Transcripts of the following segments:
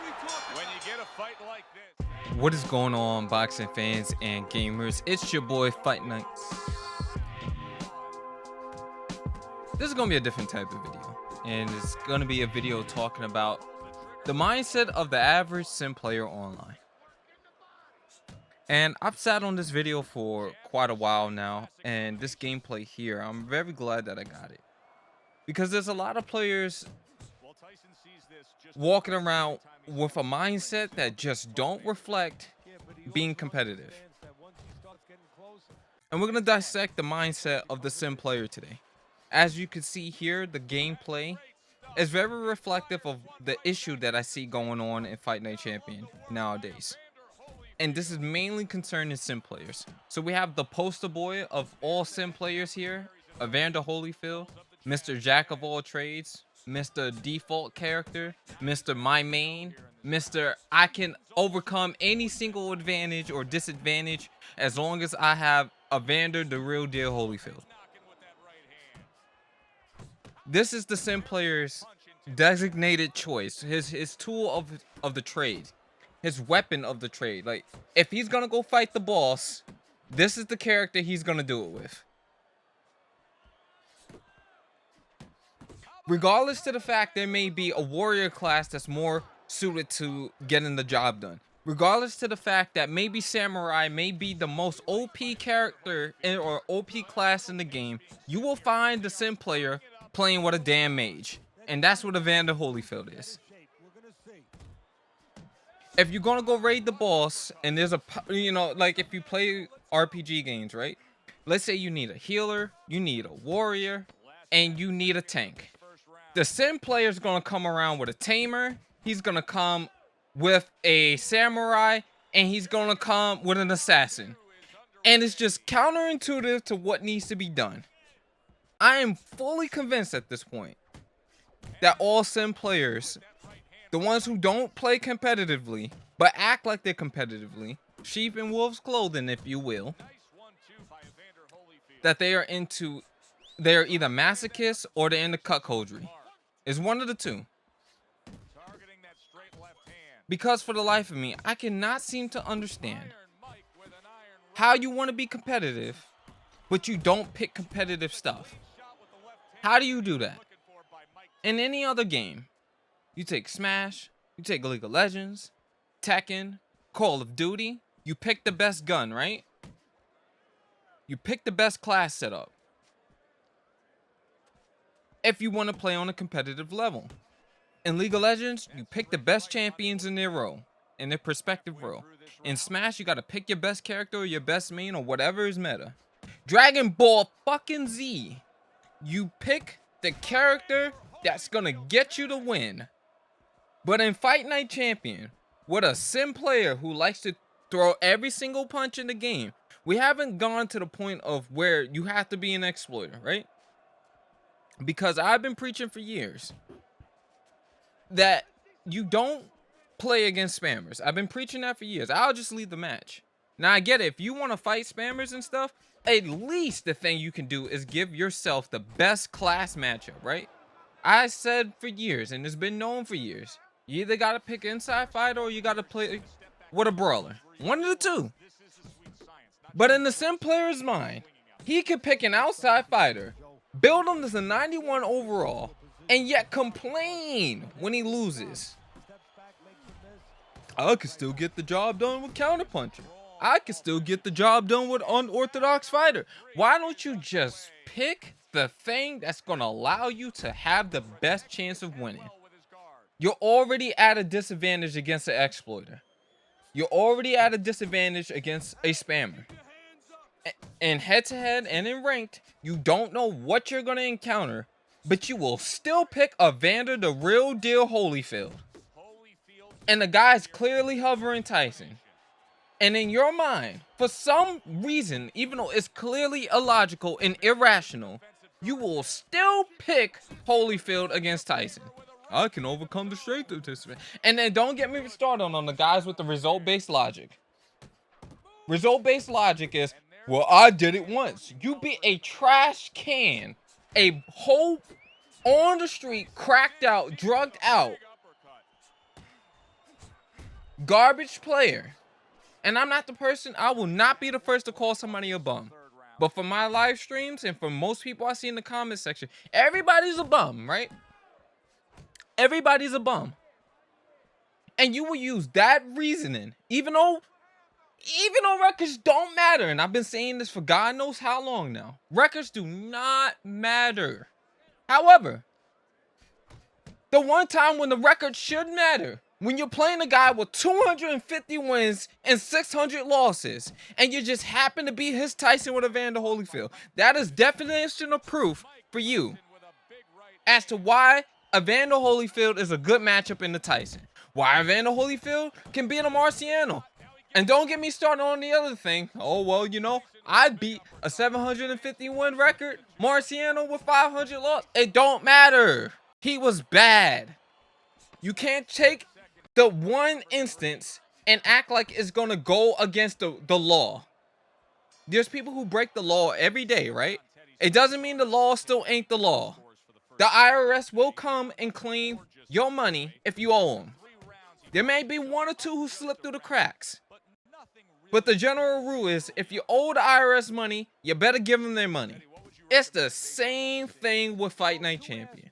When you get a fight like this. What is going on, boxing fans and gamers? It's your boy Fight Nights. This is gonna be a different type of video, and it's gonna be a video talking about the mindset of the average sim player online. And I've sat on this video for quite a while now, and this gameplay here, I'm very glad that I got it, because there's a lot of players walking around with a mindset that just don't reflect being competitive. And we're going to dissect the mindset of the sim player today. As you can see here, the gameplay is very reflective of the issue that I see going on in Fight Night Champion nowadays. And this is mainly concerning sim players. So we have the poster boy of all sim players here, Evander Holyfield, Mr. Jack of all trades, Mr. Default character, Mr. My Main, Mr. I can overcome any single advantage or disadvantage as long as I have Evander the real deal Holyfield. This is the sim player's designated choice, his tool of the trade, his weapon of the trade. Like, if he's gonna go fight the boss, this is the character he's gonna do it with. Regardless to the fact there may be a warrior class that's more suited to getting the job done. Regardless to the fact that maybe samurai may be the most OP character or OP class in the game, you will find the sim player playing with a damn mage. And that's what Evander Holyfield is. If you're gonna go raid the boss and there's a, like if you play RPG games, right? Let's say you need a healer, you need a warrior, and you need a tank. The sim player is going to come around with a tamer, he's going to come with a samurai, and he's going to come with an assassin. And it's just counterintuitive to what needs to be done. I am fully convinced at this point that all sim players, the ones who don't play competitively, but act like they're competitively, sheep in wolf's clothing, if you will, that they are either masochists or they're into cuckoldry. Is one of the two. Because for the life of me, I cannot seem to understand how you want to be competitive, but you don't pick competitive stuff. How do you do that? In any other game, you take Smash, you take League of Legends, Tekken, Call of Duty, you pick the best gun, right? You pick the best class setup. If you want to play on a competitive level. In League of Legends, you pick the best champions in their row, in their respective row. In Smash, you gotta pick your best character or your best main or whatever is meta. Dragon Ball fucking Z, you pick the character that's gonna get you to win. But in Fight Night Champion, with a sim player who likes to throw every single punch in the game, we haven't gone to the point of where you have to be an exploiter, right? Because I've been preaching for years that you don't play against spammers. I've been preaching that for years. I'll just leave the match. Now, I get it. If you want to fight spammers and stuff, at least the thing you can do is give yourself the best class matchup, right? I said for years, and it's been known for years, you either got to pick inside fighter or you got to play with a brawler. One of the two. But in the sim player's mind, he can pick an outside fighter, build him as a 91 overall, and yet complain when he loses. I can still get the job done with counterpuncher. I can still get the job done with unorthodox fighter. Why don't you just pick the thing that's going to allow you to have the best chance of winning? You're already at a disadvantage against an exploiter. You're already at a disadvantage against a spammer. And head-to-head and in ranked, you don't know what you're going to encounter, but you will still pick Evander the real deal Holyfield. And the guy's clearly hovering Tyson. And in your mind, for some reason, even though it's clearly illogical and irrational, you will still pick Holyfield against Tyson. I can overcome the strength of this. And then don't get me started on the guys with the result-based logic. Result-based logic is, well, I did it once. You beat a trash can, a whole on the street, cracked out, drugged out garbage player. And I'm not the person, I will not be the first to call somebody a bum. But for my live streams and for most people I see in the comment section, everybody's a bum, right? Everybody's a bum. And you will use that reasoning, even though records don't matter. And I've been saying this for God knows how long now. Records do not matter. However, the one time when the record should matter, when you're playing a guy with 250 wins and 600 losses, and you just happen to beat his Tyson with Evander Holyfield, that is definition of proof for you as to why Evander Holyfield is a good matchup in the Tyson. Why Evander Holyfield can beat a Marciano. And don't get me started on the other thing. Oh, well, you know, I beat a 750 win record, Marciano with 500 losses. It don't matter. He was bad. You can't take the one instance and act like it's gonna go against the law. There's people who break the law every day, right? It doesn't mean the law still ain't the law. The IRS will come and claim your money if you owe them. There may be one or two who slip through the cracks. But the general rule is, if you owe the IRS money, you better give them their money. It's the same thing with Fight Night Champion.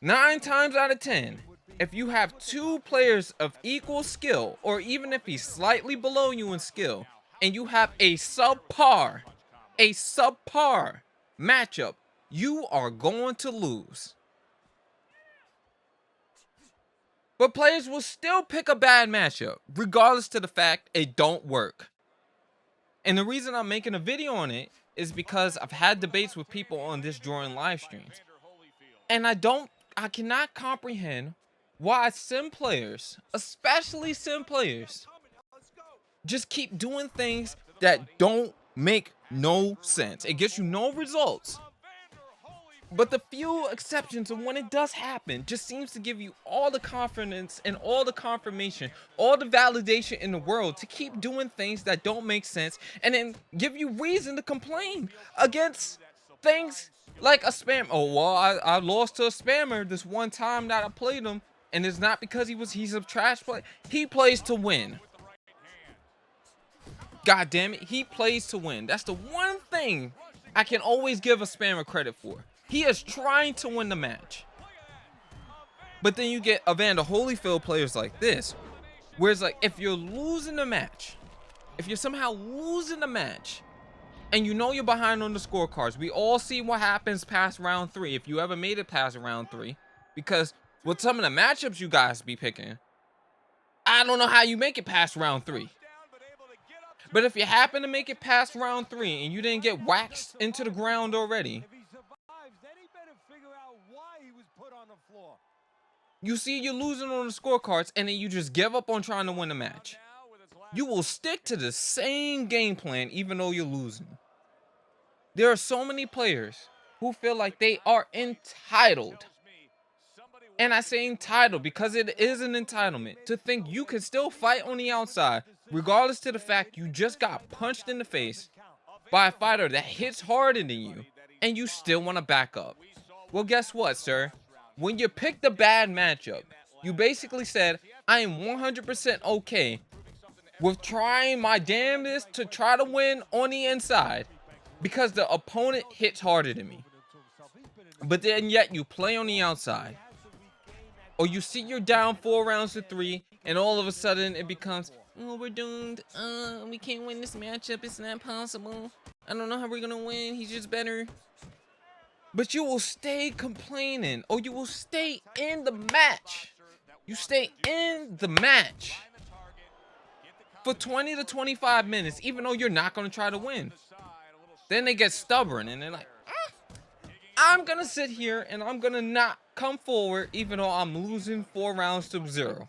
9 times out of 10, if you have two players of equal skill, or even if he's slightly below you in skill, and you have a subpar matchup, you are going to lose. But players will still pick a bad matchup, regardless to the fact it don't work. And the reason I'm making a video on it is because I've had debates with people on this during live streams. And I cannot comprehend why sim players, especially sim players, just keep doing things that don't make no sense. It gets you no results. But the few exceptions of when it does happen just seems to give you all the confidence and all the confirmation, all the validation in the world to keep doing things that don't make sense, and then give you reason to complain against things like a spam. Oh, well, I lost to a spammer this one time that I played him, and it's not because he's a trash player. He plays to win. God damn it, he plays to win. That's the one thing I can always give a spammer credit for. He is trying to win the match. But then you get Evander Holyfield players like this, where it's like, if you're losing the match, if you're somehow losing the match, and you know you're behind on the scorecards, we all see what happens past round 3, if you ever made it past round 3, because with some of the matchups you guys be picking, I don't know how you make it past round 3. But if you happen to make it past round 3 and you didn't get waxed into the ground already, you see you're losing on the scorecards, and then you just give up on trying to win the match. You will stick to the same game plan even though you're losing. There are so many players who feel like they are entitled. And I say entitled because it is an entitlement to think you can still fight on the outside, regardless to the fact you just got punched in the face by a fighter that hits harder than you, and you still want to back up. Well, guess what, sir? When you picked a bad matchup, you basically said, I am 100% okay with trying my damnedest to try to win on the inside because the opponent hits harder than me. But then yet you play on the outside. Or you see you're down 4 rounds to 3, and all of a sudden it becomes, oh, we're doomed. We can't win this matchup. It's not possible. I don't know how we're going to win. He's just better. But you will stay complaining, or you will stay in the match. You stay in the match for 20 to 25 minutes, even though you're not going to try to win. Then they get stubborn, and they're like, I'm going to sit here, and I'm going to not come forward, even though I'm losing 4 rounds to 0.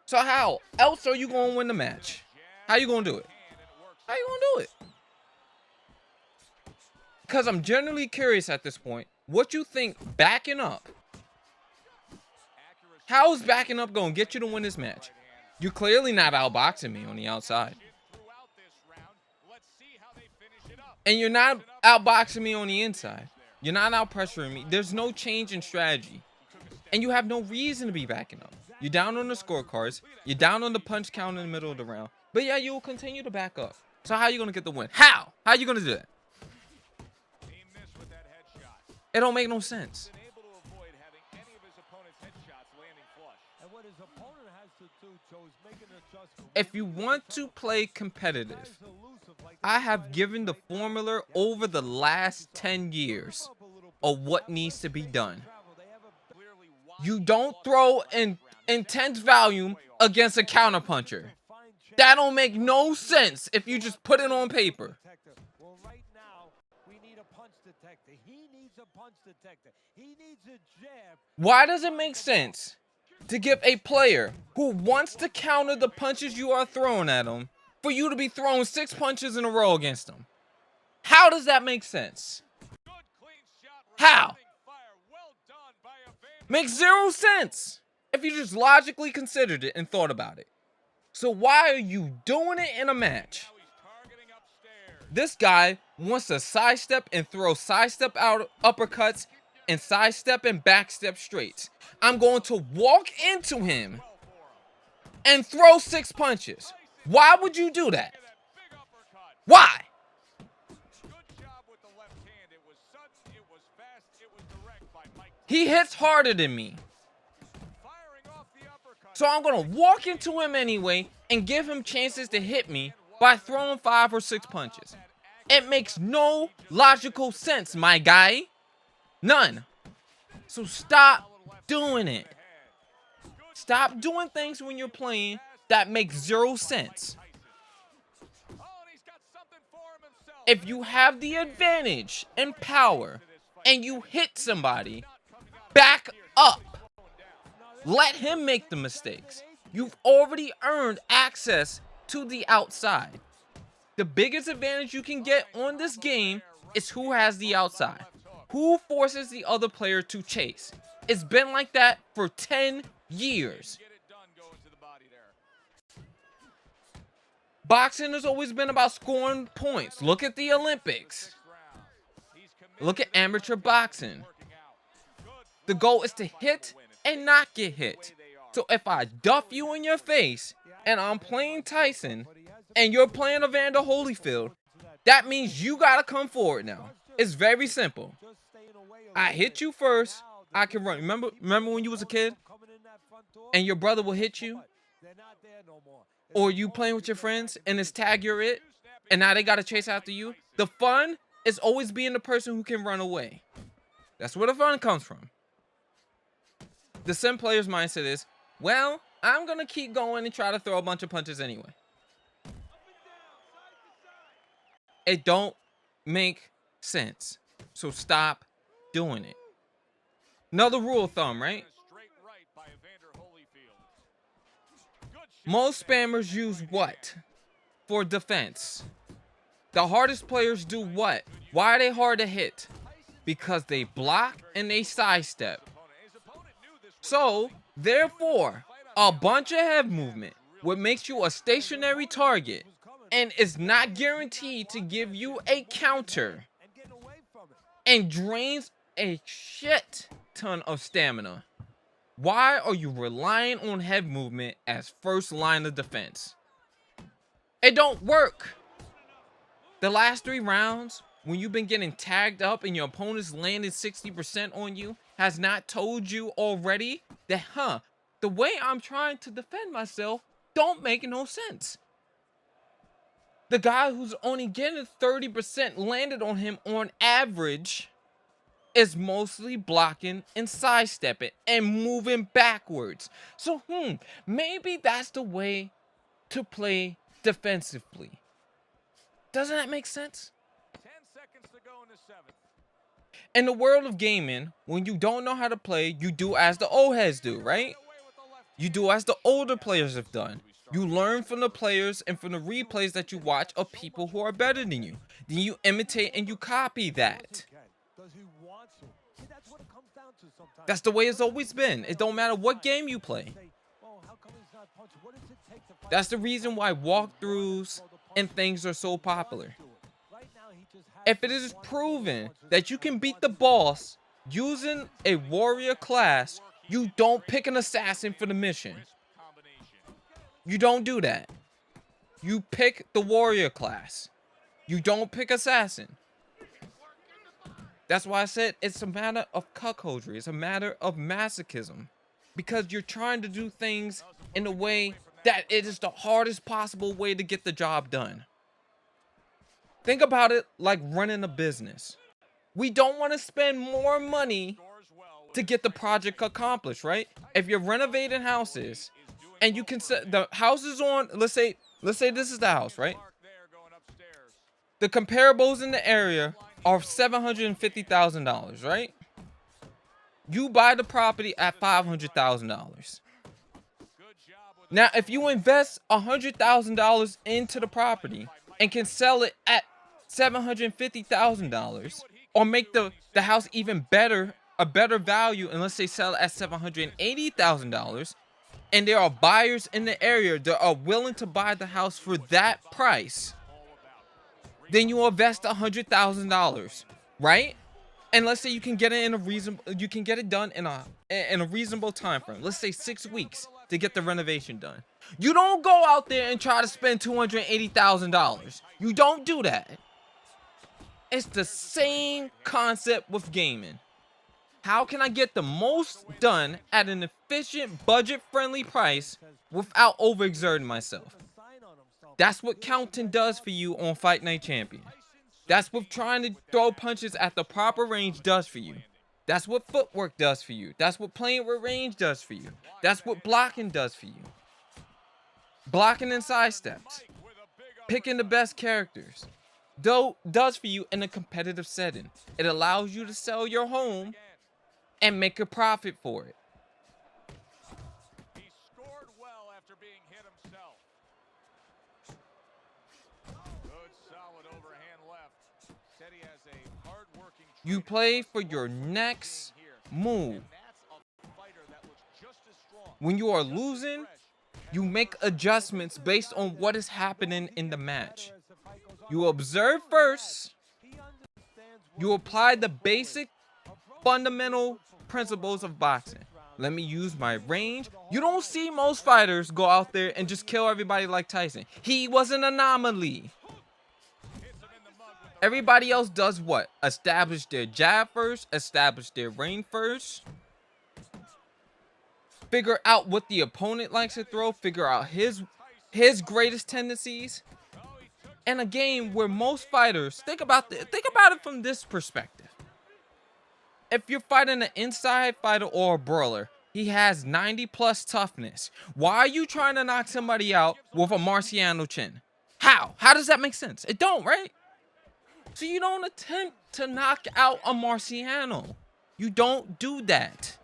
So how else are you going to win the match? How you going to do it? How you going to do it? Because I'm genuinely curious at this point, what you think backing up, how is backing up going to get you to win this match? You're clearly not outboxing me on the outside. And you're not outboxing me on the inside. You're not out pressuring me. There's no change in strategy. And you have no reason to be backing up. You're down on the scorecards. You're down on the punch count in the middle of the round. But yeah, you'll continue to back up. So how are you going to get the win? How? How are you going to do that? It don't make no sense. If you want to play competitive, I have given the formula over the last 10 years of what needs to be done. You don't throw in intense volume against a counterpuncher. That don't make no sense if you just put it on paper. Why does it make sense to give a player who wants to counter the punches you are throwing at him for you to be throwing 6 punches in a row against him? How does that make sense? How? Makes zero sense if you just logically considered it and thought about it. So why are you doing it in a match? This guy wants to sidestep and throw sidestep out uppercuts and sidestep and backstep straights. I'm going to walk into him and throw 6 punches. Why would you do that? Why? He hits harder than me. So I'm going to walk into him anyway and give him chances to hit me by throwing 5 or 6 punches. It makes no logical sense, my guy. None. So stop doing it. Stop doing things when you're playing that make zero sense. If you have the advantage and power and you hit somebody, back up. Let him make the mistakes. You've already earned access to the outside. The biggest advantage you can get on this game is who has the outside. Who forces the other player to chase. It's been like that for 10 years. Boxing has always been about scoring points. Look at the Olympics. Look at amateur boxing. The goal is to hit and not get hit. So if I duff you in your face and I'm playing Tyson and you're playing Evander Holyfield, that means you gotta come forward now. It's very simple. I hit you first, I can run. Remember when you was a kid and your brother will hit you? Or you playing with your friends and it's tag you're it and now they gotta chase after you? The fun is always being the person who can run away. That's where the fun comes from. The sim player's mindset is, well, I'm gonna keep going and try to throw a bunch of punches anyway. It don't make sense. So stop doing it. Another rule of thumb, right? Most spammers use what for defense? The hardest players do what? Why are they hard to hit? Because they block and they sidestep. So, therefore, a bunch of head movement, what makes you a stationary target, and is not guaranteed to give you a counter, and drains a shit ton of stamina. Why are you relying on head movement as first line of defense? It don't work. The last 3 rounds, when you've been getting tagged up and your opponent's landed 60% on you, has not told you already that, the way I'm trying to defend myself don't make no sense. The guy who's only getting 30% landed on him on average is mostly blocking and sidestepping and moving backwards. So, maybe that's the way to play defensively. Doesn't that make sense? 10 seconds to go in the 7th. In the world of gaming, when you don't know how to play, you do as the old heads do, right? You do as the older players have done. You learn from the players and from the replays that you watch of people who are better than you. Then you imitate and you copy that. That's the way it's always been. It don't matter what game you play. That's the reason why walkthroughs and things are so popular. If it is proven that you can beat the boss using a warrior class You don't pick an assassin for the mission. You don't do that. You pick the warrior class. You don't pick assassin. That's why I said it's a matter of cuckoldry. It's a matter of masochism. Because you're trying to do things in a way that it is the hardest possible way to get the job done. Think about it like running a business. We don't want to spend more money to get the project accomplished, right? If you're renovating houses and you can set the houses on, let's say this is the house, right? The comparables in the area are $750,000, right? You buy the property at $500,000. Now, if you invest $100,000 into the property and can sell it at $750,000, or make the house even better, a better value, and let's say sell it at $780,000, and there are buyers in the area that are willing to buy the house for that price, then you invest $100,000, right? And let's say you can get it in a reasonable, you can get it done in a reasonable time frame. Let's say 6 weeks to get the renovation done. You don't go out there and try to spend $280,000. You don't do that. It's the same concept with gaming. How can I get the most done at an efficient, budget-friendly price without overexerting myself? That's what counting does for you on Fight Night Champion. That's what trying to throw punches at the proper range does for you. That's what footwork does for you. That's what playing with range does for you. That's what blocking does for you. Blocking and side steps. Picking the best characters. Does for you in a competitive setting. It allows you to sell your home and make a profit for it. He scored well after being hit himself. Good solid overhand left. Said he has a hard-working. You play for your next move. When you are losing, you make adjustments based on what is happening in the match. You observe first. You apply the basic fundamental principles of boxing. Let me use my range. You don't see most fighters go out there and just kill everybody like Tyson. He was an anomaly. Everybody else does what? Establish their jab first, establish their range first, figure out what the opponent likes to throw, figure out his greatest tendencies. In a game where most fighters, think about it from this perspective. If you're fighting an inside fighter or a brawler, he has 90+ toughness. Why are you trying to knock somebody out with a Marciano chin? How? How does that make sense? It don't, right? So you don't attempt to knock out a Marciano. You don't do that.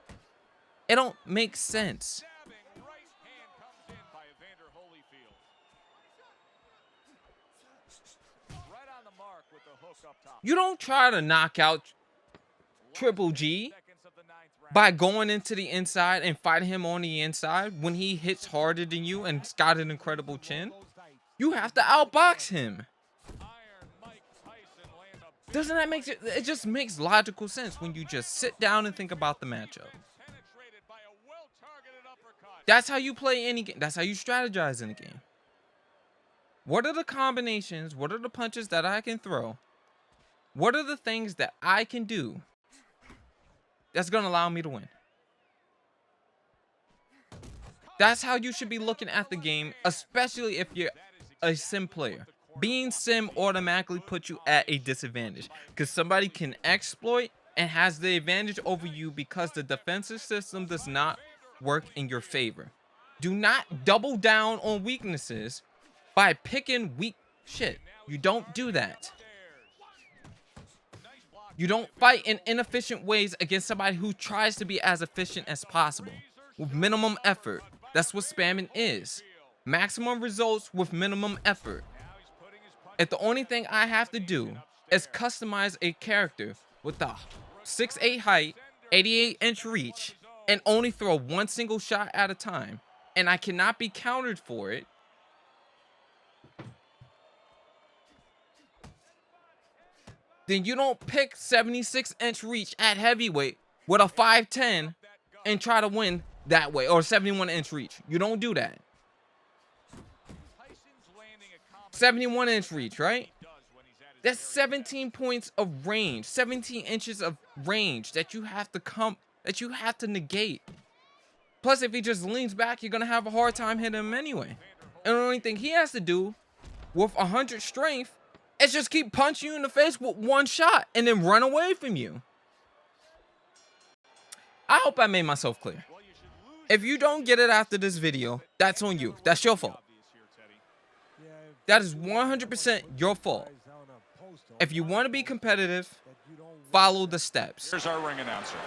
It don't make sense. You don't try to knock out Triple G by going into the inside and fighting him on the inside when he hits harder than you and's got an incredible chin. You have to outbox him. Doesn't that make sense? It just makes logical sense when you just sit down and think about the matchup. That's how you play any game. That's how you strategize in a game. What are the combinations? What are the punches that I can throw? What are the things that I can do that's going to allow me to win? That's how you should be looking at the game, especially if you're a sim player. Being sim automatically puts you at a disadvantage because somebody can exploit and has the advantage over you because the defensive system does not work in your favor. Do not double down on weaknesses by picking weak shit. You don't do that. You don't fight in inefficient ways against somebody who tries to be as efficient as possible with minimum effort. That's what spamming is. Maximum results with minimum effort. If the only thing I have to do is customize a character with a 6'8" height, 88-inch reach, and only throw one single shot at a time, and I cannot be countered for it, then you don't pick 76-inch reach at heavyweight with a 5'10" and try to win that way, or 71-inch reach. You don't do that. 71-inch reach, right? That's 17 points of range, 17 inches of range that you have to negate. Plus, if he just leans back, you're gonna have a hard time hitting him anyway. And the only thing he has to do with 100 strength is just keep punching you in the face with one shot and then run away from you. I hope I made myself clear. If you don't get it after this video, that's on you. That's your fault. That is 100% your fault. If you want to be competitive, follow the steps. Here's our ring announcer.